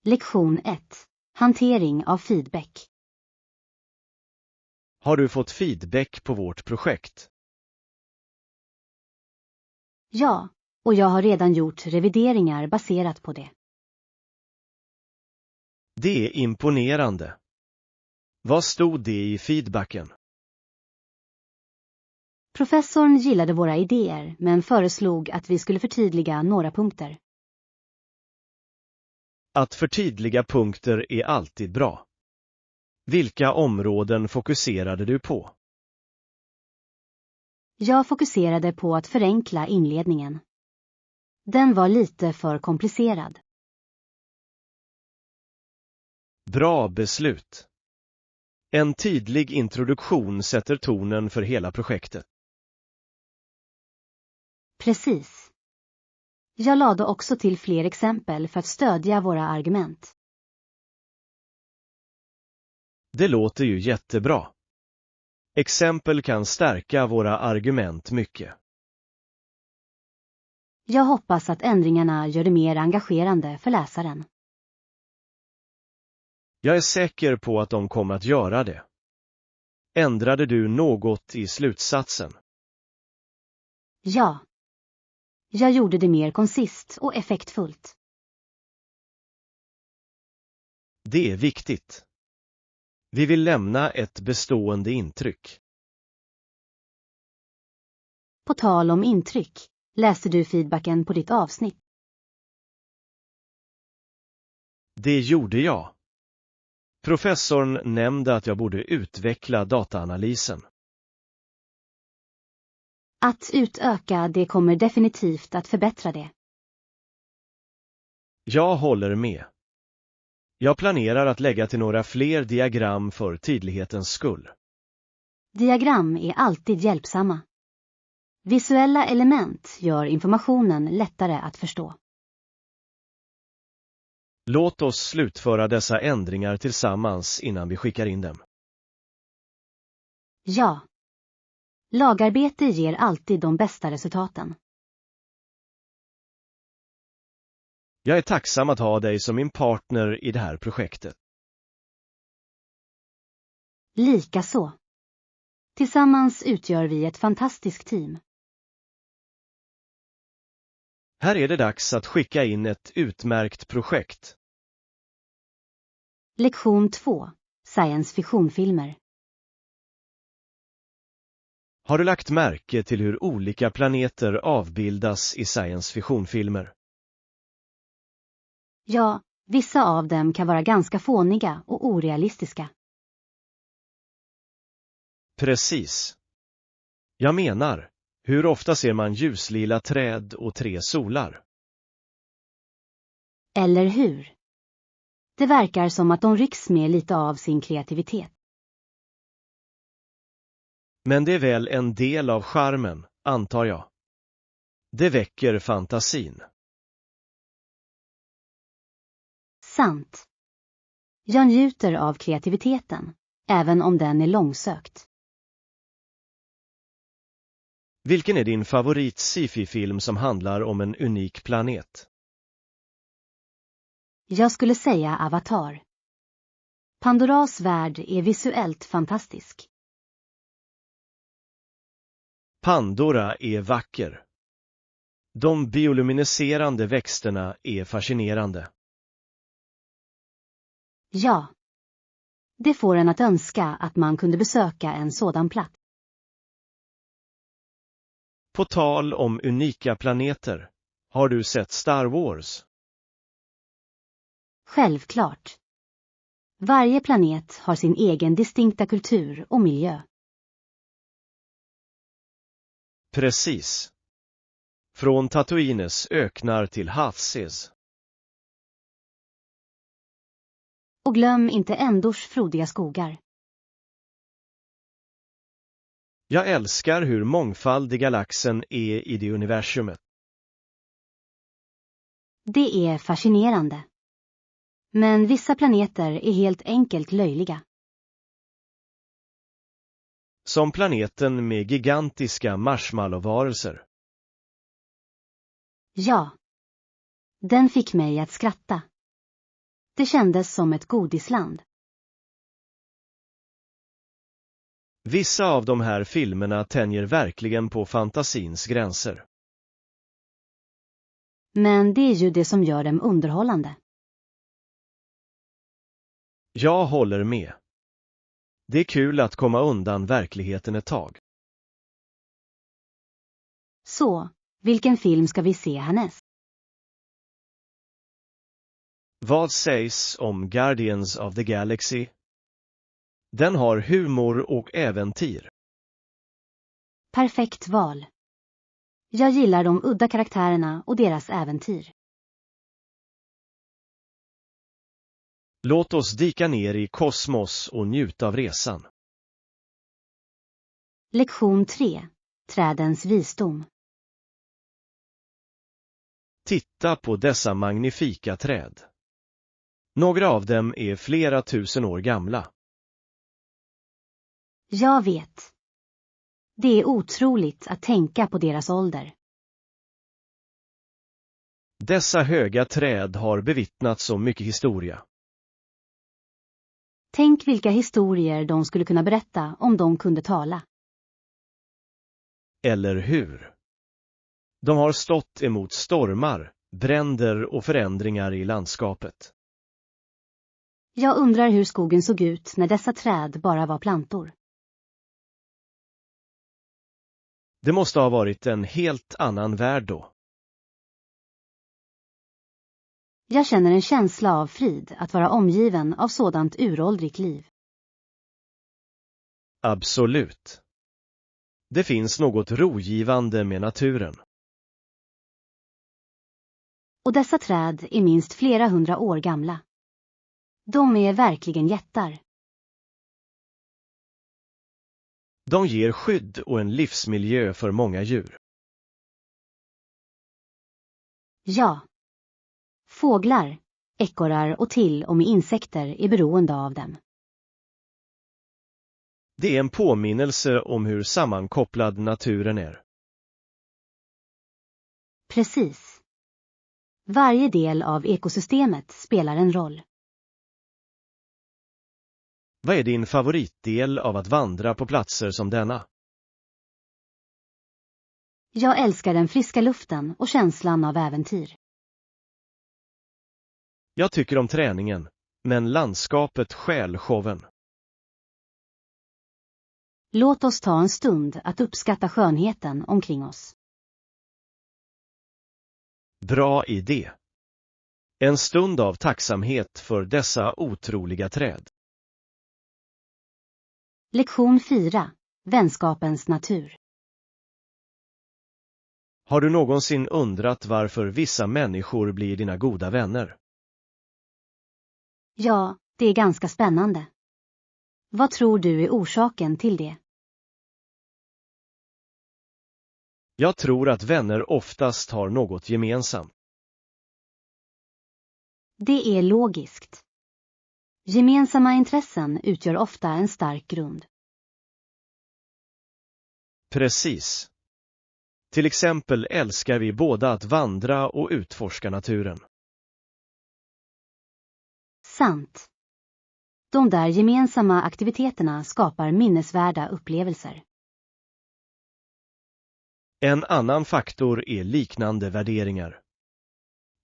Lektion 1. Hantering av feedback. Har du fått feedback på vårt projekt? Ja, och jag har redan gjort revideringar baserat på det. Det är imponerande. Vad stod det i feedbacken? Professorn gillade våra idéer men föreslog att vi skulle förtydliga några punkter. Att förtydliga punkter är alltid bra. Vilka områden fokuserade du på? Jag fokuserade på att förenkla inledningen. Den var lite för komplicerad. Bra beslut. En tydlig introduktion sätter tonen för hela projektet. Precis. Jag lade också till fler exempel för att stödja våra argument. Det låter ju jättebra. Exempel kan stärka våra argument mycket. Jag hoppas att ändringarna gör det mer engagerande för läsaren. Jag är säker på att de kommer att göra det. Ändrade du något i slutsatsen? Ja. Jag gjorde det mer koncist och effektfullt. Det är viktigt. Vi vill lämna ett bestående intryck. På tal om intryck, läste du feedbacken på ditt avsnitt? Det gjorde jag. Professorn nämnde att jag borde utveckla dataanalysen. Att utöka det kommer definitivt att förbättra det. Jag håller med. Jag planerar att lägga till några fler diagram för tydlighetens skull. Diagram är alltid hjälpsamma. Visuella element gör informationen lättare att förstå. Låt oss slutföra dessa ändringar tillsammans innan vi skickar in dem. Ja. Lagarbete ger alltid de bästa resultaten. Jag är tacksam att ha dig som min partner i det här projektet. Likaså. Tillsammans utgör vi ett fantastiskt team. Här är det dags att skicka in ett utmärkt projekt. Lektion 2. Science fiction-filmer. Har du lagt märke till hur olika planeter avbildas i science fiction-filmer? Ja, vissa av dem kan vara ganska fåniga och orealistiska. Precis. Jag menar, hur ofta ser man ljuslila träd och 3 solar? Eller hur? Det verkar som att de rycks med lite av sin kreativitet. Men det är väl en del av charmen, antar jag. Det väcker fantasin. Sant. Jag njuter av kreativiteten, även om den är långsökt. Vilken är din favorit sci-fi-film som handlar om en unik planet? Jag skulle säga Avatar. Pandoras värld är visuellt fantastisk. Pandora är vacker. De bioluminescerande växterna är fascinerande. Ja. Det får en att önska att man kunde besöka en sådan plats. På tal om unika planeter, har du sett Star Wars? Självklart. Varje planet har sin egen distinkta kultur och miljö. Precis. Från Tatooines öknar till Hathses. Och glöm inte Endors frodiga skogar. Jag älskar hur mångfaldig galaxen är i det universumet. Det är fascinerande. Men vissa planeter är helt enkelt löjliga. Som planeten med gigantiska marshmallowvarelser. Ja. Den fick mig att skratta. Det kändes som ett godisland. Vissa av de här filmerna tänjer verkligen på fantasins gränser. Men det är ju det som gör dem underhållande. Jag håller med. Det är kul att komma undan verkligheten ett tag. Så, vilken film ska vi se härnäst? Vad sägs om Guardians of the Galaxy? Den har humor och äventyr. Perfekt val. Jag gillar de udda karaktärerna och deras äventyr. Låt oss dyka ner i kosmos och njuta av resan. Lektion 3. Trädens visdom. Titta på dessa magnifika träd. Några av dem är flera tusen år gamla. Jag vet. Det är otroligt att tänka på deras ålder. Dessa höga träd har bevittnat så mycket historia. Tänk vilka historier de skulle kunna berätta om de kunde tala. Eller hur? De har stått emot stormar, bränder och förändringar i landskapet. Jag undrar hur skogen såg ut när dessa träd bara var plantor. Det måste ha varit en helt annan värld då. Jag känner en känsla av frid att vara omgiven av sådant uråldrigt liv. Absolut. Det finns något rogivande med naturen. Och dessa träd är minst flera hundra år gamla. De är verkligen jättar. De ger skydd och en livsmiljö för många djur. Ja. Fåglar, ekorrar och till och med insekter är beroende av dem. Det är en påminnelse om hur sammankopplad naturen är. Precis. Varje del av ekosystemet spelar en roll. Vad är din favoritdel av att vandra på platser som denna? Jag älskar den friska luften och känslan av äventyr. Jag tycker om träningen, men landskapet stjäl showen. Låt oss ta en stund att uppskatta skönheten omkring oss. Bra idé. En stund av tacksamhet för dessa otroliga träd. Lektion 4. Vänskapens natur. Har du någonsin undrat varför vissa människor blir dina goda vänner? Ja, det är ganska spännande. Vad tror du är orsaken till det? Jag tror att vänner oftast har något gemensamt. Det är logiskt. Gemensamma intressen utgör ofta en stark grund. Precis. Till exempel älskar vi båda att vandra och utforska naturen. Sant. De där gemensamma aktiviteterna skapar minnesvärda upplevelser. En annan faktor är liknande värderingar.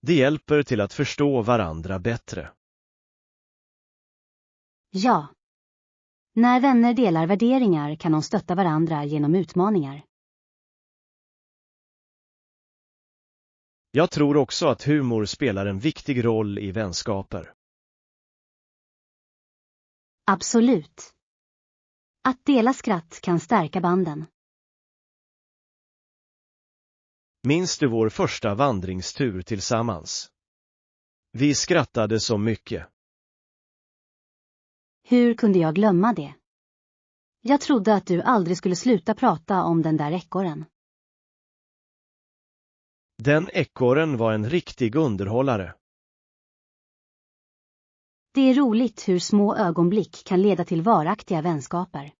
Det hjälper till att förstå varandra bättre. Ja. När vänner delar värderingar kan de stötta varandra genom utmaningar. Jag tror också att humor spelar en viktig roll i vänskaper. Absolut. Att dela skratt kan stärka banden. Minns du vår första vandringstur tillsammans? Vi skrattade så mycket. Hur kunde jag glömma det? Jag trodde att du aldrig skulle sluta prata om den där ekorren. Den ekorren var en riktig underhållare. Det är roligt hur små ögonblick kan leda till varaktiga vänskaper.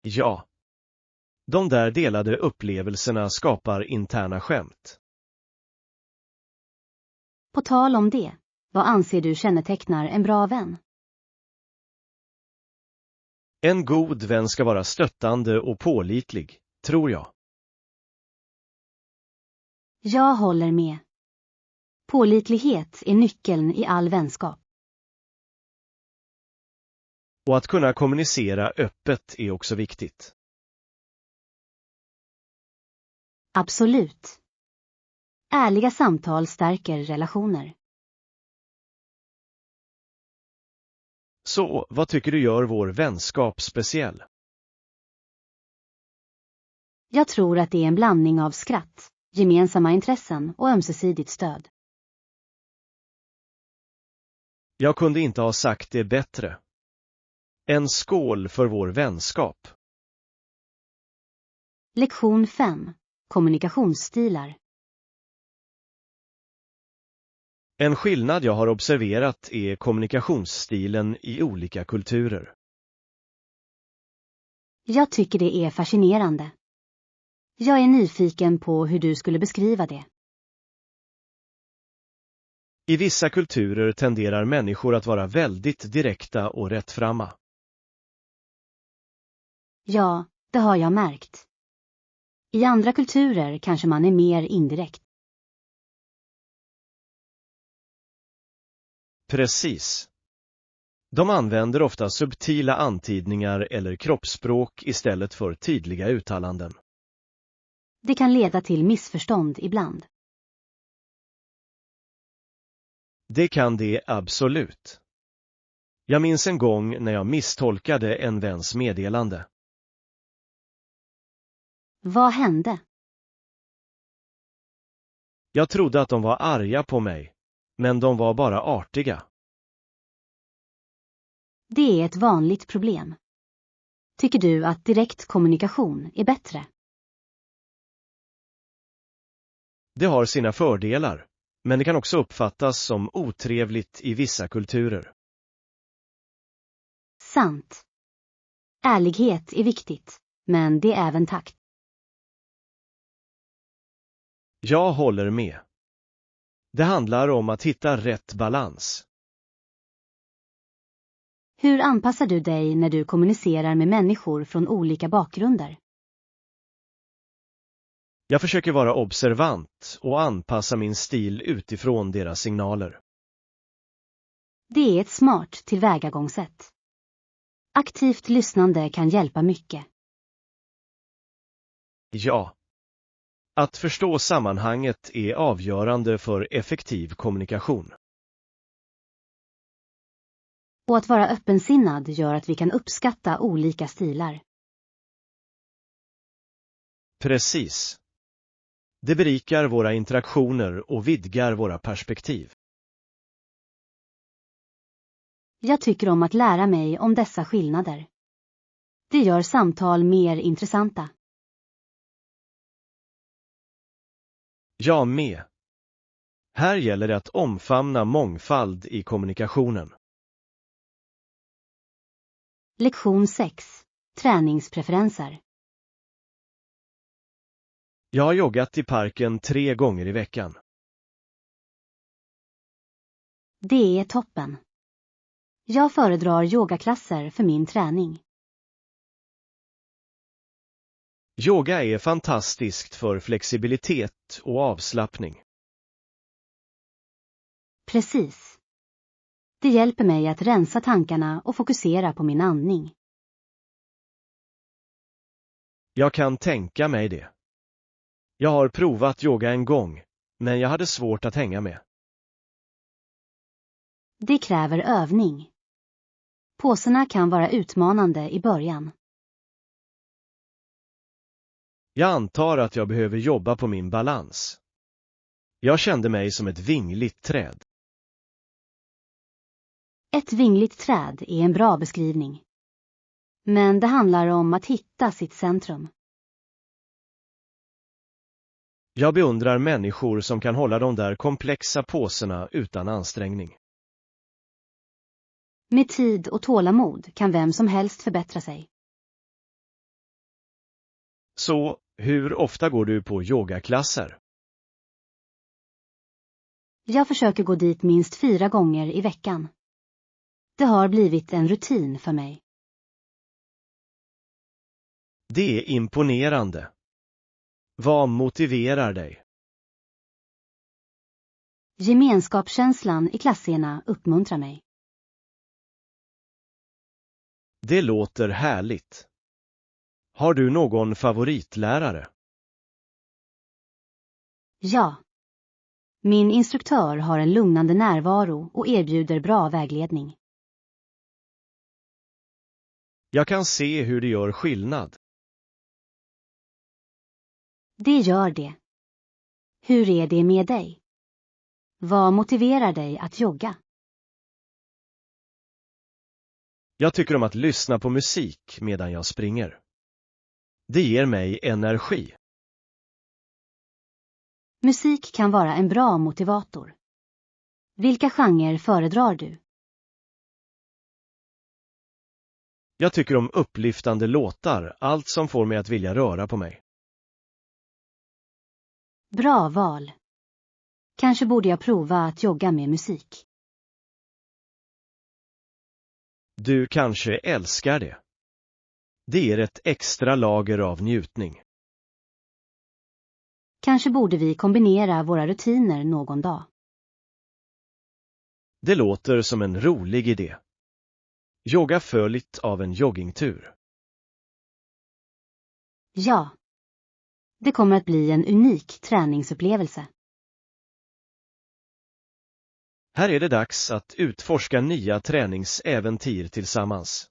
Ja. De där delade upplevelserna skapar interna skämt. På tal om det, vad anser du kännetecknar en bra vän? En god vän ska vara stöttande och pålitlig, tror jag. Jag håller med. Pålitlighet är nyckeln i all vänskap. Och att kunna kommunicera öppet är också viktigt. Absolut. Ärliga samtal stärker relationer. Så, vad tycker du gör vår vänskap speciell? Jag tror att det är en blandning av skratt, gemensamma intressen och ömsesidigt stöd. Jag kunde inte ha sagt det bättre. En skål för vår vänskap. Lektion 5. Kommunikationsstilar. En skillnad jag har observerat är kommunikationsstilen i olika kulturer. Jag tycker det är fascinerande. Jag är nyfiken på hur du skulle beskriva det. I vissa kulturer tenderar människor att vara väldigt direkta och rättframma. Ja, det har jag märkt. I andra kulturer kanske man är mer indirekt. Precis. De använder ofta subtila antydningar eller kroppsspråk istället för tydliga uttalanden. Det kan leda till missförstånd ibland. Det kan det absolut. Jag minns en gång när jag misstolkade en väns meddelande. Vad hände? Jag trodde att de var arga på mig, men de var bara artiga. Det är ett vanligt problem. Tycker du att direkt kommunikation är bättre? Det har sina fördelar, men det kan också uppfattas som otrevligt i vissa kulturer. Sant. Ärlighet är viktigt, men det är även takt. Jag håller med. Det handlar om att hitta rätt balans. Hur anpassar du dig när du kommunicerar med människor från olika bakgrunder? Jag försöker vara observant och anpassa min stil utifrån deras signaler. Det är ett smart tillvägagångssätt. Aktivt lyssnande kan hjälpa mycket. Ja. Att förstå sammanhanget är avgörande för effektiv kommunikation. Och att vara öppensinnad gör att vi kan uppskatta olika stilar. Precis. Det berikar våra interaktioner och vidgar våra perspektiv. Jag tycker om att lära mig om dessa skillnader. Det gör samtal mer intressanta. Jag med. Här gäller det att omfamna mångfald i kommunikationen. Lektion 6. Träningspreferenser. Jag har joggat i parken 3 gånger i veckan. Det är toppen. Jag föredrar yogaklasser för min träning. Yoga är fantastiskt för flexibilitet och avslappning. Precis. Det hjälper mig att rensa tankarna och fokusera på min andning. Jag kan tänka mig det. Jag har provat yoga en gång, men jag hade svårt att hänga med. Det kräver övning. Poserna kan vara utmanande i början. Jag antar att jag behöver jobba på min balans. Jag kände mig som ett vingligt träd. Ett vingligt träd är en bra beskrivning. Men det handlar om att hitta sitt centrum. Jag beundrar människor som kan hålla de där komplexa poserna utan ansträngning. Med tid och tålamod kan vem som helst förbättra sig. Så, hur ofta går du på yogaklasser? Jag försöker gå dit minst 4 gånger i veckan. Det har blivit en rutin för mig. Det är imponerande. Vad motiverar dig? Gemenskapskänslan i klasserna uppmuntrar mig. Det låter härligt. Har du någon favoritlärare? Ja. Min instruktör har en lugnande närvaro och erbjuder bra vägledning. Jag kan se hur det gör skillnad. Det gör det. Hur är det med dig? Vad motiverar dig att jogga? Jag tycker om att lyssna på musik medan jag springer. Det ger mig energi. Musik kan vara en bra motivator. Vilka genrer föredrar du? Jag tycker om upplyftande låtar, allt som får mig att vilja röra på mig. Bra val. Kanske borde jag prova att jogga med musik. Du kanske älskar det. Det ger ett extra lager av njutning. Kanske borde vi kombinera våra rutiner någon dag. Det låter som en rolig idé. Jogga följt av en joggingtur. Ja. Det kommer att bli en unik träningsupplevelse. Här är det dags att utforska nya träningsäventyr tillsammans.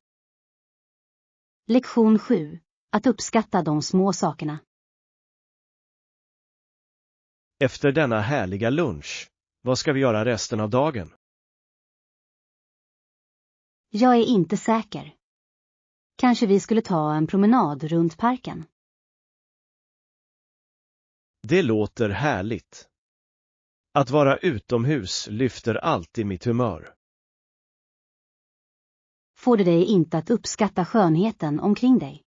Lektion 7. Att uppskatta de små sakerna. Efter denna härliga lunch, vad ska vi göra resten av dagen? Jag är inte säker. Kanske vi skulle ta en promenad runt parken. Det låter härligt. Att vara utomhus lyfter alltid mitt humör. Får det dig inte att uppskatta skönheten omkring dig?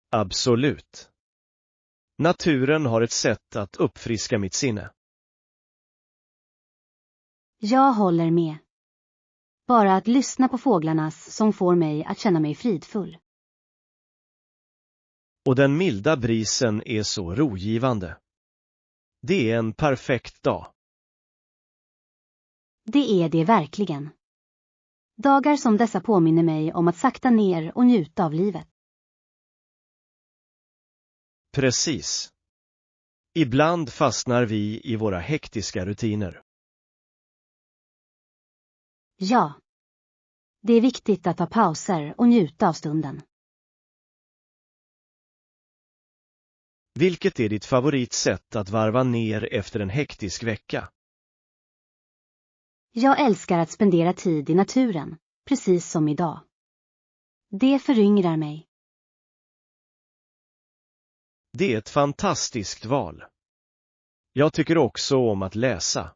Absolut. Naturen har ett sätt att uppfriska mitt sinne. Jag håller med. Bara att lyssna på fåglarnas som får mig att känna mig fridfull. Och den milda brisen är så rogivande. Det är en perfekt dag. Det är det verkligen. Dagar som dessa påminner mig om att sakta ner och njuta av livet. Precis. Ibland fastnar vi i våra hektiska rutiner. Ja. Det är viktigt att ta pauser och njuta av stunden. Vilket är ditt favoritsätt att varva ner efter en hektisk vecka? Jag älskar att spendera tid i naturen, precis som idag. Det föryngrar mig. Det är ett fantastiskt val. Jag tycker också om att läsa.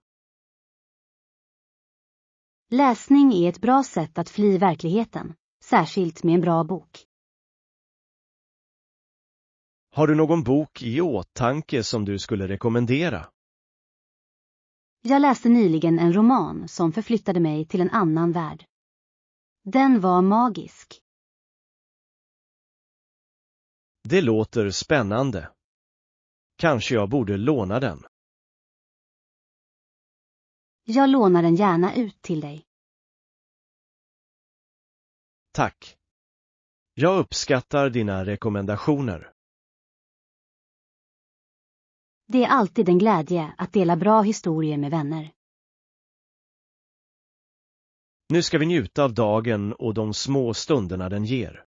Läsning är ett bra sätt att fly verkligheten, särskilt med en bra bok. Har du någon bok i åtanke som du skulle rekommendera? Jag läste nyligen en roman som förflyttade mig till en annan värld. Den var magisk. Det låter spännande. Kanske jag borde låna den. Jag lånar den gärna ut till dig. Tack. Jag uppskattar dina rekommendationer. Det är alltid en glädje att dela bra historier med vänner. Nu ska vi njuta av dagen och de små stunderna den ger.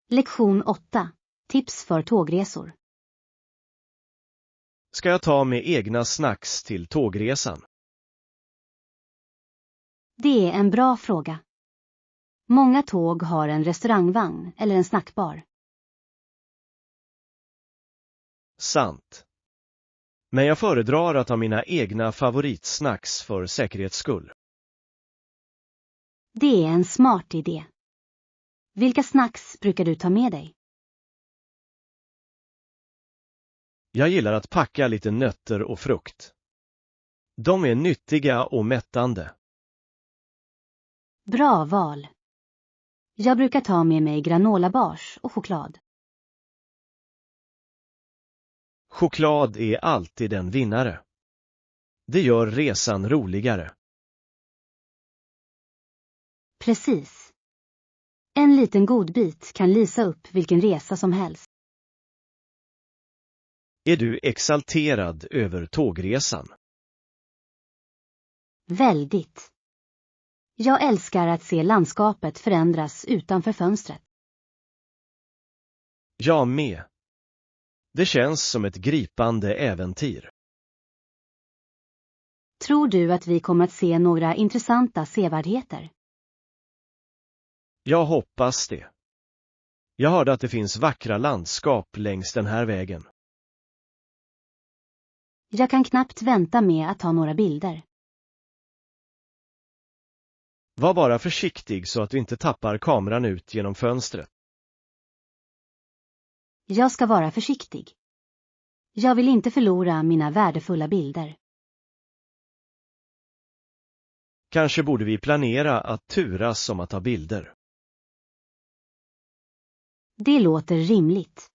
Lektion 8. Tips för tågresor. Ska jag ta med egna snacks till tågresan? Det är en bra fråga. Många tåg har en restaurangvagn eller en snackbar. Sant. Men jag föredrar att ha mina egna favoritsnacks för säkerhets skull. Det är en smart idé. Vilka snacks brukar du ta med dig? Jag gillar att packa lite nötter och frukt. De är nyttiga och mättande. Bra val. Jag brukar ta med mig granolabars och choklad. Choklad är alltid en vinnare. Det gör resan roligare. Precis. En liten godbit kan lysa upp vilken resa som helst. Är du exalterad över tågresan? Väldigt. Jag älskar att se landskapet förändras utanför fönstret. Jag med. Det känns som ett gripande äventyr. Tror du att vi kommer att se några intressanta sevärdheter? Jag hoppas det. Jag hörde att det finns vackra landskap längs den här vägen. Jag kan knappt vänta med att ta några bilder. Var bara försiktig så att du inte tappar kameran ut genom fönstret. Jag ska vara försiktig. Jag vill inte förlora mina värdefulla bilder. Kanske borde vi planera att turas om att ta bilder. Det låter rimligt.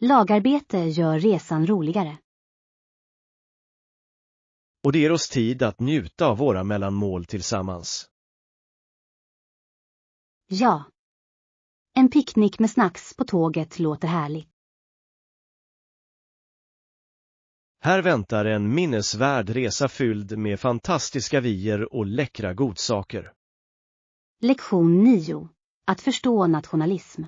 Lagarbete gör resan roligare. Och det ger oss tid att njuta av våra mellanmål tillsammans. Ja. En picknick med snacks på tåget låter härligt. Här väntar en minnesvärd resa fylld med fantastiska vyer och läckra godsaker. Lektion 9. Att förstå nationalism.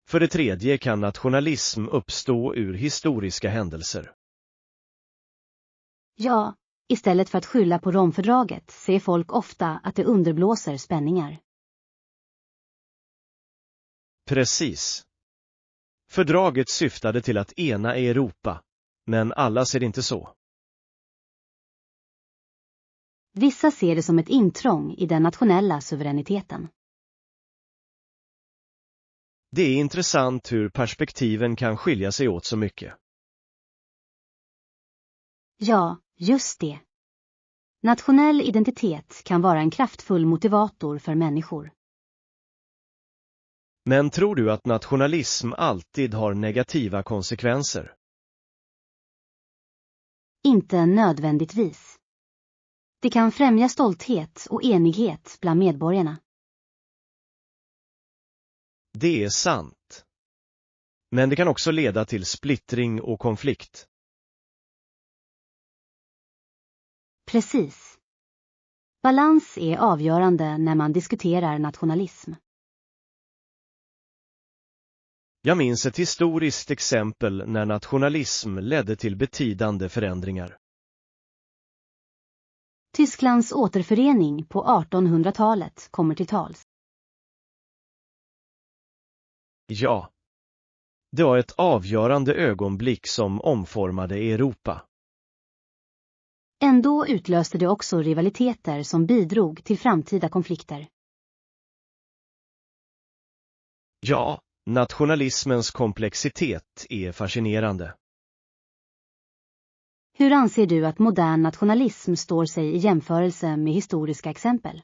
För det tredje kan nationalism uppstå ur historiska händelser. Ja, istället för att skylla på Romfördraget ser folk ofta att det underblåser spänningar. Precis. Fördraget syftade till att ena Europa, men alla ser det inte så. Vissa ser det som ett intrång i den nationella suveräniteten. Det är intressant hur perspektiven kan skilja sig åt så mycket. Ja, just det. Nationell identitet kan vara en kraftfull motivator för människor. Men tror du att nationalism alltid har negativa konsekvenser? Inte nödvändigtvis. Det kan främja stolthet och enighet bland medborgarna. Det är sant. Men det kan också leda till splittring och konflikt. Precis. Balans är avgörande när man diskuterar nationalism. Jag minns ett historiskt exempel när nationalism ledde till betydande förändringar. Tysklands återförening på 1800-talet kommer till tals. Ja. Det var ett avgörande ögonblick som omformade Europa. Ändå utlöste det också rivaliteter som bidrog till framtida konflikter. Ja, nationalismens komplexitet är fascinerande. Hur anser du att modern nationalism står sig i jämförelse med historiska exempel?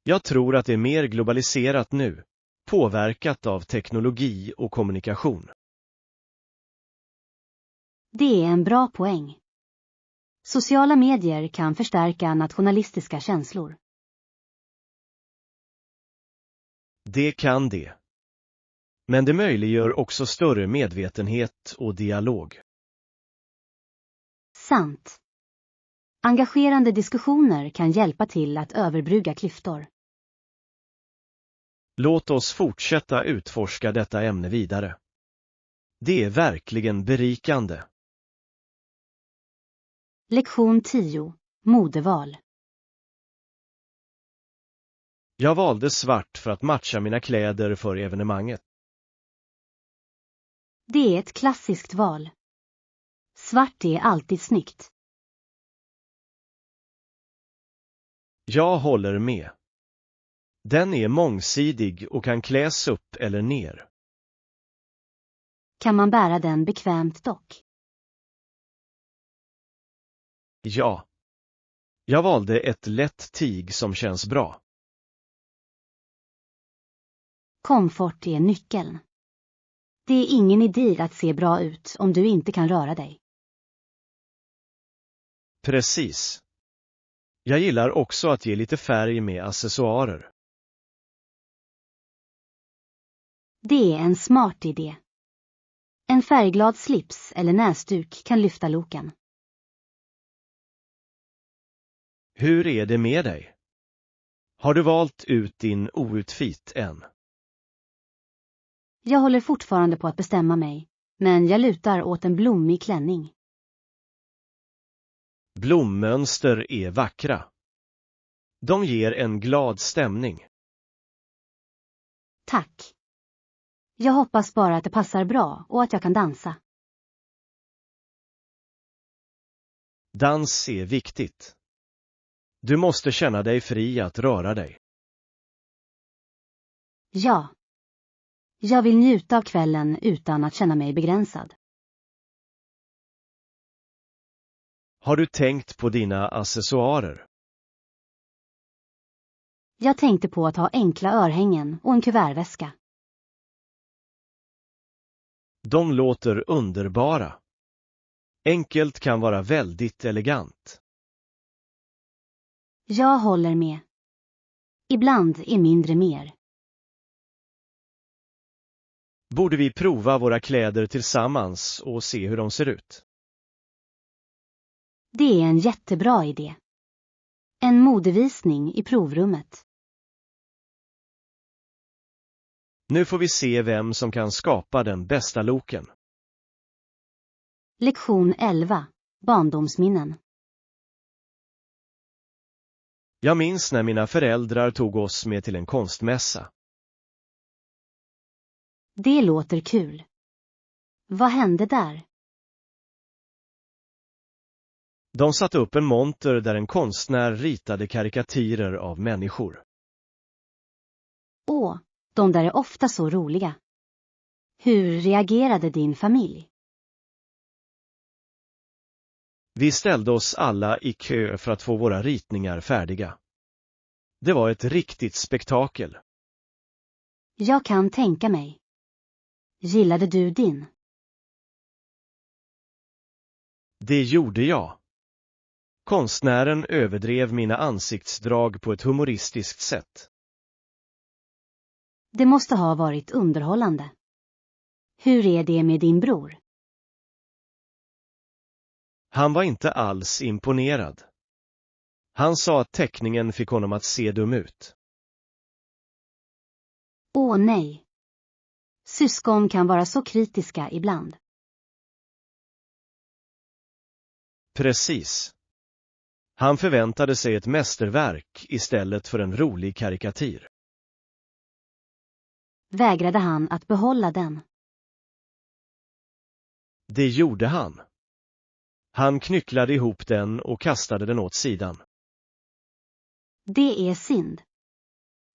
Jag tror att det är mer globaliserat nu, påverkat av teknologi och kommunikation. Det är en bra poäng. Sociala medier kan förstärka nationalistiska känslor. Det kan det. Men det möjliggör också större medvetenhet och dialog. Sant. Engagerande diskussioner kan hjälpa till att överbrygga klyftor. Låt oss fortsätta utforska detta ämne vidare. Det är verkligen berikande. Lektion 10. Modeval. Jag valde svart för att matcha mina kläder för evenemanget. Det är ett klassiskt val. Svart är alltid snyggt. Jag håller med. Den är mångsidig och kan kläs upp eller ner. Kan man bära den bekvämt dock? Ja. Jag valde ett lätt tyg som känns bra. Komfort är nyckeln. Det är ingen idé att se bra ut om du inte kan röra dig. Precis. Jag gillar också att ge lite färg med accessoarer. Det är en smart idé. En färgglad slips eller näsduk kan lyfta loken. Hur är det med dig? Har du valt ut din outfit än? Jag håller fortfarande på att bestämma mig, men jag lutar åt en blommig klänning. Blommönster är vackra. De ger en glad stämning. Tack. Jag hoppas bara att det passar bra och att jag kan dansa. Dans är viktigt. Du måste känna dig fri att röra dig. Ja. Jag vill njuta av kvällen utan att känna mig begränsad. Har du tänkt på dina accessoarer? Jag tänkte på att ha enkla örhängen och en kuvertväska. De låter underbara. Enkelt kan vara väldigt elegant. Jag håller med. Ibland är mindre mer. Borde vi prova våra kläder tillsammans och se hur de ser ut? Det är en jättebra idé. En modevisning i provrummet. Nu får vi se vem som kan skapa den bästa looken. Lektion 11. Barndomsminnen. Jag minns när mina föräldrar tog oss med till en konstmässa. Det låter kul. Vad hände där? De satte upp en monter där en konstnär ritade karikatyrer av människor. Åh, de där är ofta så roliga. Hur reagerade din familj? Vi ställde oss alla i kö för att få våra ritningar färdiga. Det var ett riktigt spektakel. Jag kan tänka mig. Gillade du din? Det gjorde jag. Konstnären överdrev mina ansiktsdrag på ett humoristiskt sätt. Det måste ha varit underhållande. Hur är det med din bror? Han var inte alls imponerad. Han sa att teckningen fick honom att se dum ut. Åh nej. Syskon kan vara så kritiska ibland. Precis. Han förväntade sig ett mästerverk istället för en rolig karikatyr. Vägrade han att behålla den? Det gjorde han. Han knycklade ihop den och kastade den åt sidan. Det är synd.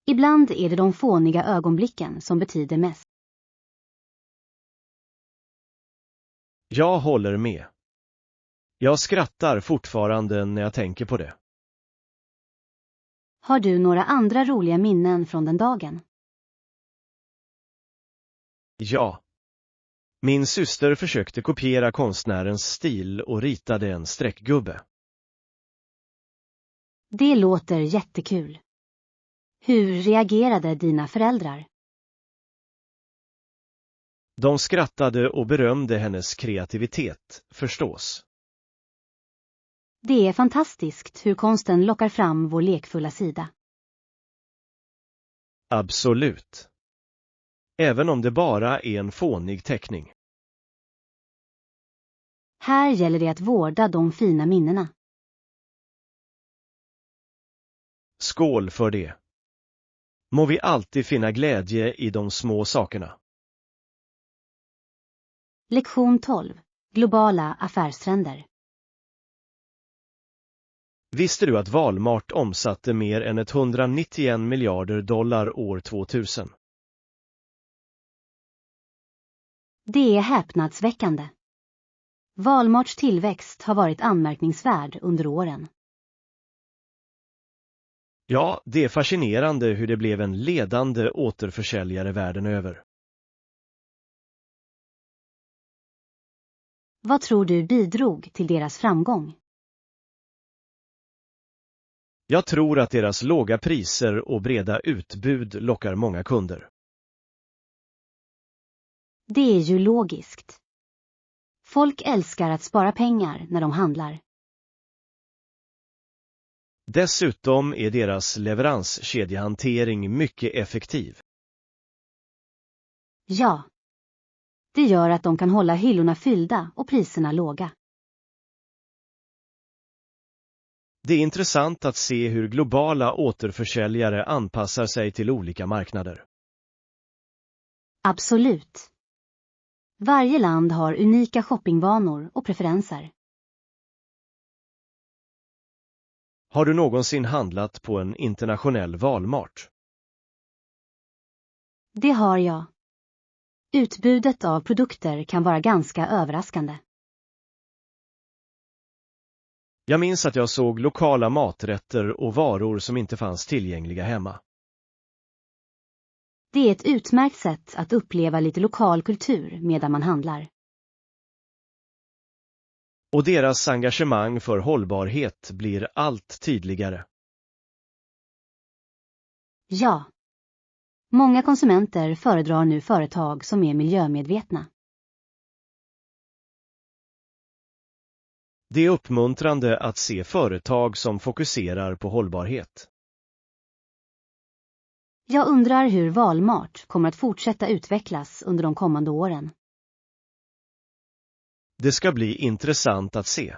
Ibland är det de fåniga ögonblicken som betyder mest. Jag håller med. Jag skrattar fortfarande när jag tänker på det. Har du några andra roliga minnen från den dagen? Ja. Min syster försökte kopiera konstnärens stil och ritade en streckgubbe. Det låter jättekul. Hur reagerade dina föräldrar? De skrattade och berömde hennes kreativitet, förstås. Det är fantastiskt hur konsten lockar fram vår lekfulla sida. Absolut. Även om det bara är en fånig teckning. Här gäller det att vårda de fina minnena. Skål för det. Må vi alltid finna glädje i de små sakerna. Lektion 12. Globala affärstrender. Visste du att Walmart omsatte mer än 191 miljarder dollar år 2000? Det är häpnadsväckande. Walmarts tillväxt har varit anmärkningsvärd under åren. Ja, det är fascinerande hur det blev en ledande återförsäljare världen över. Vad tror du bidrog till deras framgång? Jag tror att deras låga priser och breda utbud lockar många kunder. Det är ju logiskt. Folk älskar att spara pengar när de handlar. Dessutom är deras leveranskedjehantering mycket effektiv. Ja. Det gör att de kan hålla hyllorna fyllda och priserna låga. Det är intressant att se hur globala återförsäljare anpassar sig till olika marknader. Absolut. Varje land har unika shoppingvanor och preferenser. Har du någonsin handlat på en internationell Walmart? Det har jag. Utbudet av produkter kan vara ganska överraskande. Jag minns att jag såg lokala maträtter och varor som inte fanns tillgängliga hemma. Det är ett utmärkt sätt att uppleva lite lokal kultur medan man handlar. Och deras engagemang för hållbarhet blir allt tydligare. Ja. Många konsumenter föredrar nu företag som är miljömedvetna. Det är uppmuntrande att se företag som fokuserar på hållbarhet. Jag undrar hur Walmart kommer att fortsätta utvecklas under de kommande åren. Det ska bli intressant att se.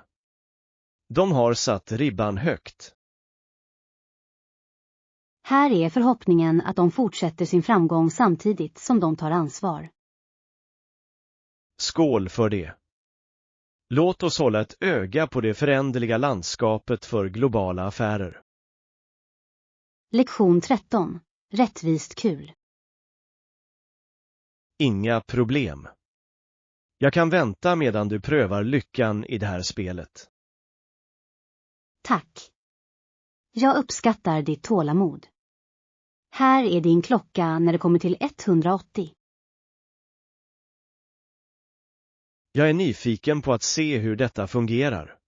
De har satt ribban högt. Här är förhoppningen att de fortsätter sin framgång samtidigt som de tar ansvar. Skål för det. Låt oss hålla ett öga på det föränderliga landskapet för globala affärer. Lektion 13. Rättvist kul. Inga problem. Jag kan vänta medan du prövar lyckan i det här spelet. Tack. Jag uppskattar ditt tålamod. Här är din klocka när det kommer till 180. Jag är nyfiken på att se hur detta fungerar.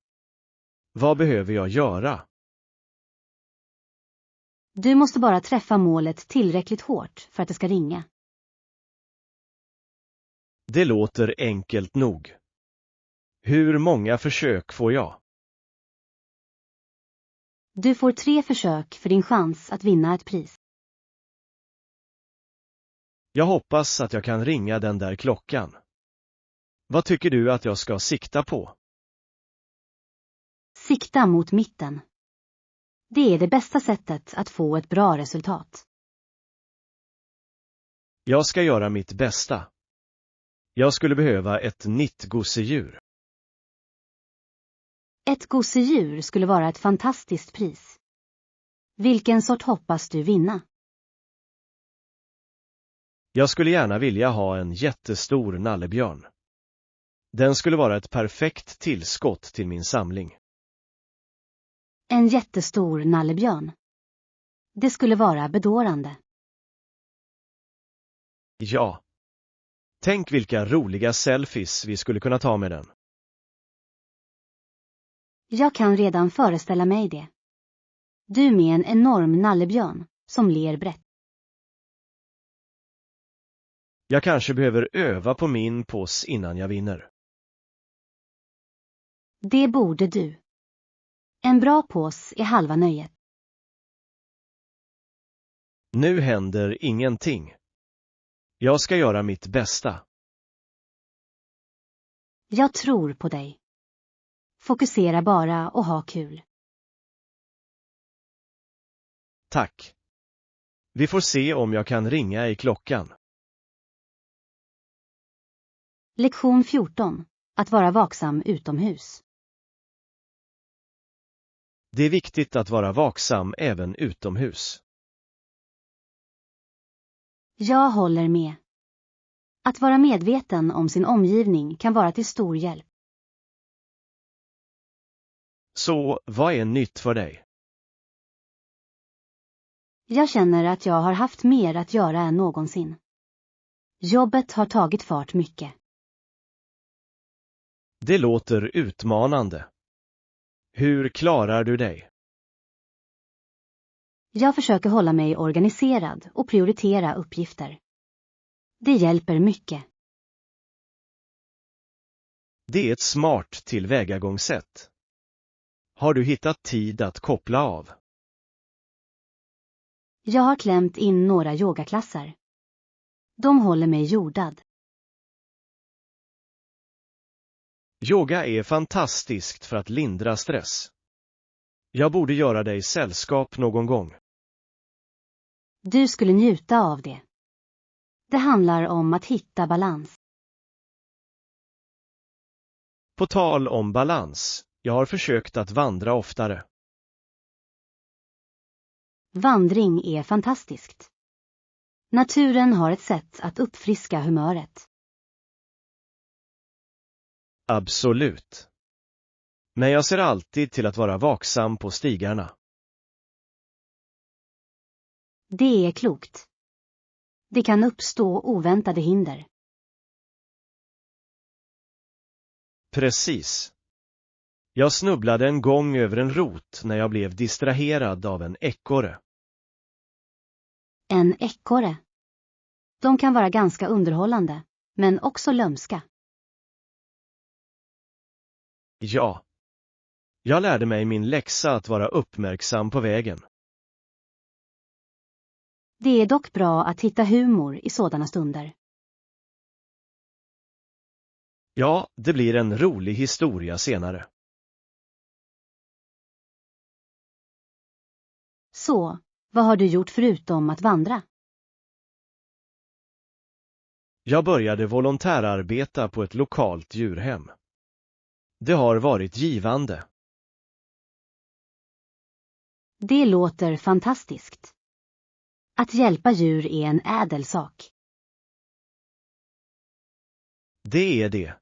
Vad behöver jag göra? Du måste bara träffa målet tillräckligt hårt för att det ska ringa. Det låter enkelt nog. Hur många försök får jag? Du får 3 försök för din chans att vinna ett pris. Jag hoppas att jag kan ringa den där klockan. Vad tycker du att jag ska sikta på? Sikta mot mitten. Det är det bästa sättet att få ett bra resultat. Jag ska göra mitt bästa. Jag skulle behöva ett nytt gosedjur. Ett gosedjur skulle vara ett fantastiskt pris. Vilken sort hoppas du vinna? Jag skulle gärna vilja ha en jättestor nallebjörn. Den skulle vara ett perfekt tillskott till min samling. En jättestor nallebjörn. Det skulle vara bedårande. Ja. Tänk vilka roliga selfies vi skulle kunna ta med den. Jag kan redan föreställa mig det. Du med en enorm nallebjörn som ler brett. Jag kanske behöver öva på min pose innan jag vinner. Det borde du. En bra pose är halva nöjet. Nu händer ingenting. Jag ska göra mitt bästa. Jag tror på dig. Fokusera bara och ha kul. Tack. Vi får se om jag kan ringa i klockan. Lektion 14. Att vara vaksam utomhus. Det är viktigt att vara vaksam även utomhus. Jag håller med. Att vara medveten om sin omgivning kan vara till stor hjälp. Så, vad är nytt för dig? Jag känner att jag har haft mer att göra än någonsin. Jobbet har tagit fart mycket. Det låter utmanande. Hur klarar du dig? Jag försöker hålla mig organiserad och prioritera uppgifter. Det hjälper mycket. Det är ett smart tillvägagångssätt. Har du hittat tid att koppla av? Jag har klämt in några yogaklasser. De håller mig jordad. Yoga är fantastiskt för att lindra stress. Jag borde göra dig sällskap någon gång. Du skulle njuta av det. Det handlar om att hitta balans. På tal om balans, jag har försökt att vandra oftare. Vandring är fantastiskt. Naturen har ett sätt att uppfriska humöret. Absolut. Men jag ser alltid till att vara vaksam på stigarna. Det är klokt. Det kan uppstå oväntade hinder. Precis. Jag snubblade en gång över en rot när jag blev distraherad av en ekorre. En ekorre. De kan vara ganska underhållande, men också lömska. Ja. Jag lärde mig min läxa att vara uppmärksam på vägen. Det är dock bra att hitta humor i sådana stunder. Ja, det blir en rolig historia senare. Så, vad har du gjort förutom att vandra? Jag började volontärarbeta på ett lokalt djurhem. Det har varit givande. Det låter fantastiskt. Att hjälpa djur är en ädel sak. Det är det.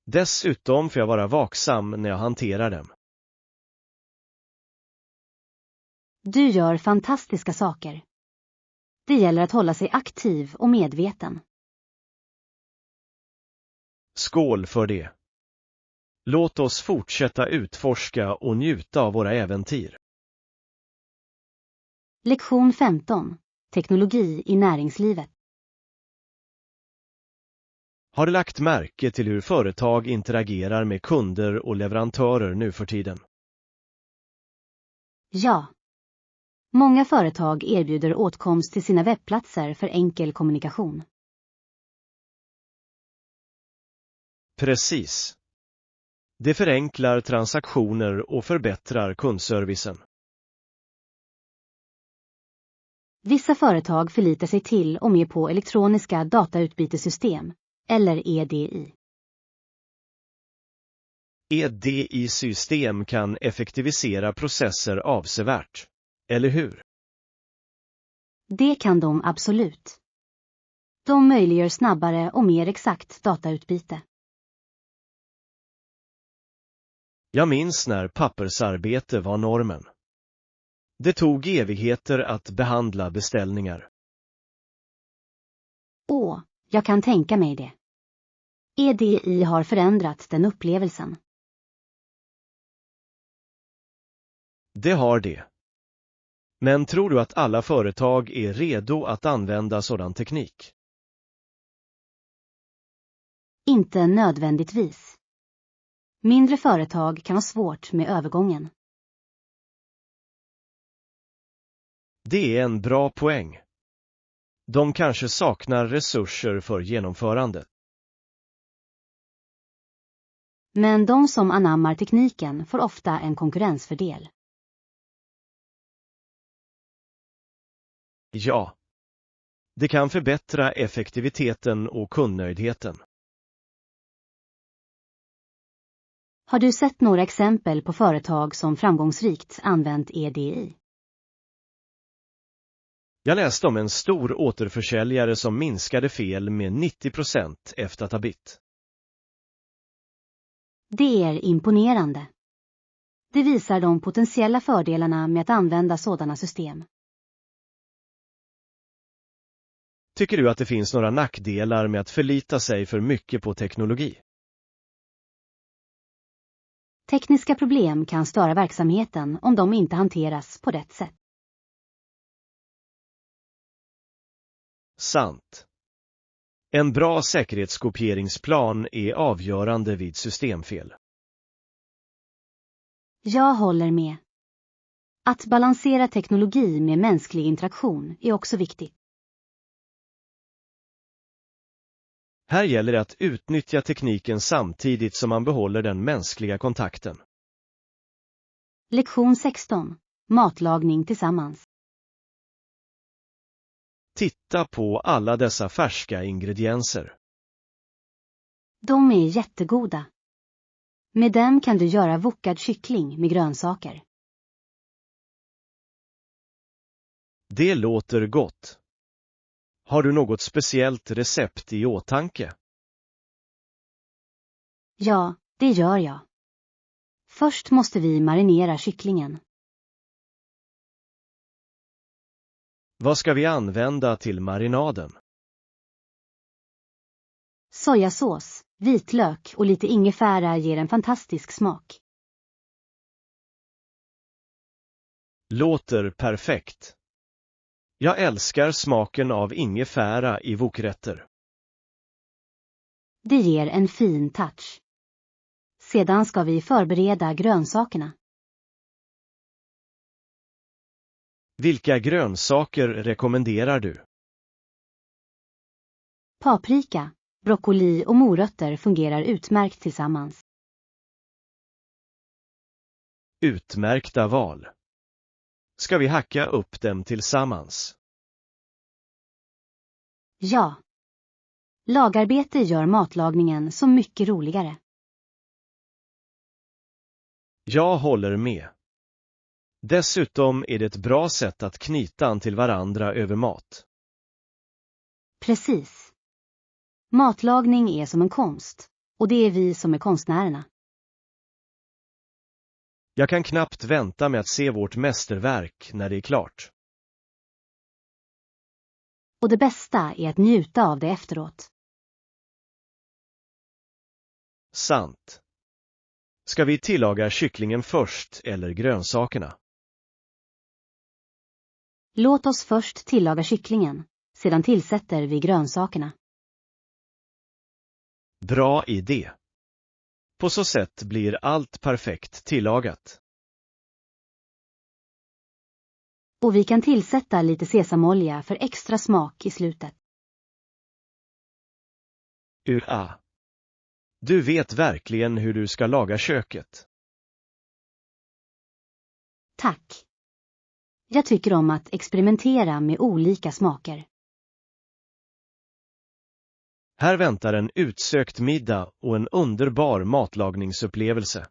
Dessutom får jag vara vaksam när jag hanterar dem. Du gör fantastiska saker. Det gäller att hålla sig aktiv och medveten. Skål för det. Låt oss fortsätta utforska och njuta av våra äventyr. Lektion 15. Teknologi i näringslivet. Har du lagt märke till hur företag interagerar med kunder och leverantörer nu för tiden? Ja. Många företag erbjuder åtkomst till sina webbplatser för enkel kommunikation. Precis. Det förenklar transaktioner och förbättrar kundservicen. Vissa företag förlitar sig till och med på elektroniska datautbytessystem, eller EDI. EDI-system kan effektivisera processer avsevärt, eller hur? Det kan de absolut. De möjliggör snabbare och mer exakt datautbyte. Jag minns när pappersarbete var normen. Det tog evigheter att behandla beställningar. Jag kan tänka mig det. EDI har förändrat den upplevelsen. Det har det. Men tror du att alla företag är redo att använda sådan teknik? Inte nödvändigtvis. Mindre företag kan ha svårt med övergången. Det är en bra poäng. De kanske saknar resurser för genomförandet. Men de som anammar tekniken får ofta en konkurrensfördel. Ja. Det kan förbättra effektiviteten och kundnöjdheten. Har du sett några exempel på företag som framgångsrikt använt EDI? Jag läste om en stor återförsäljare som minskade fel med 90% efter att ha bytt. Det är imponerande. Det visar de potentiella fördelarna med att använda sådana system. Tycker du att det finns några nackdelar med att förlita sig för mycket på teknologi? Tekniska problem kan störa verksamheten om de inte hanteras på rätt sätt. Sant. En bra säkerhetskopieringsplan är avgörande vid systemfel. Jag håller med. Att balansera teknologi med mänsklig interaktion är också viktigt. Här gäller det att utnyttja tekniken samtidigt som man behåller den mänskliga kontakten. Lektion 16. Matlagning tillsammans. Titta på alla dessa färska ingredienser. De är jättegoda. Med dem kan du göra wokad kyckling med grönsaker. Det låter gott. Har du något speciellt recept i åtanke? Ja, det gör jag. Först måste vi marinera kycklingen. Vad ska vi använda till marinaden? Sojasås, vitlök och lite ingefära ger en fantastisk smak. Låter perfekt. Jag älskar smaken av ingefära i wokrätter. Det ger en fin touch. Sedan ska vi förbereda grönsakerna. Vilka grönsaker rekommenderar du? Paprika, broccoli och morötter fungerar utmärkt tillsammans. Utmärkta val. Ska vi hacka upp dem tillsammans? Ja. Lagarbete gör matlagningen så mycket roligare. Jag håller med. Dessutom är det ett bra sätt att knyta an till varandra över mat. Precis. Matlagning är som en konst, och det är vi som är konstnärerna. Jag kan knappt vänta med att se vårt mästerverk när det är klart. Och det bästa är att njuta av det efteråt. Sant. Ska vi tillaga kycklingen först eller grönsakerna? Låt oss först tillaga kycklingen, sedan tillsätter vi grönsakerna. Bra idé. På så sätt blir allt perfekt tillagat. Och vi kan tillsätta lite sesamolja för extra smak i slutet. Du vet verkligen hur du ska laga köket. Tack. Jag tycker om att experimentera med olika smaker. Här väntar en utsökt middag och en underbar matlagningsupplevelse.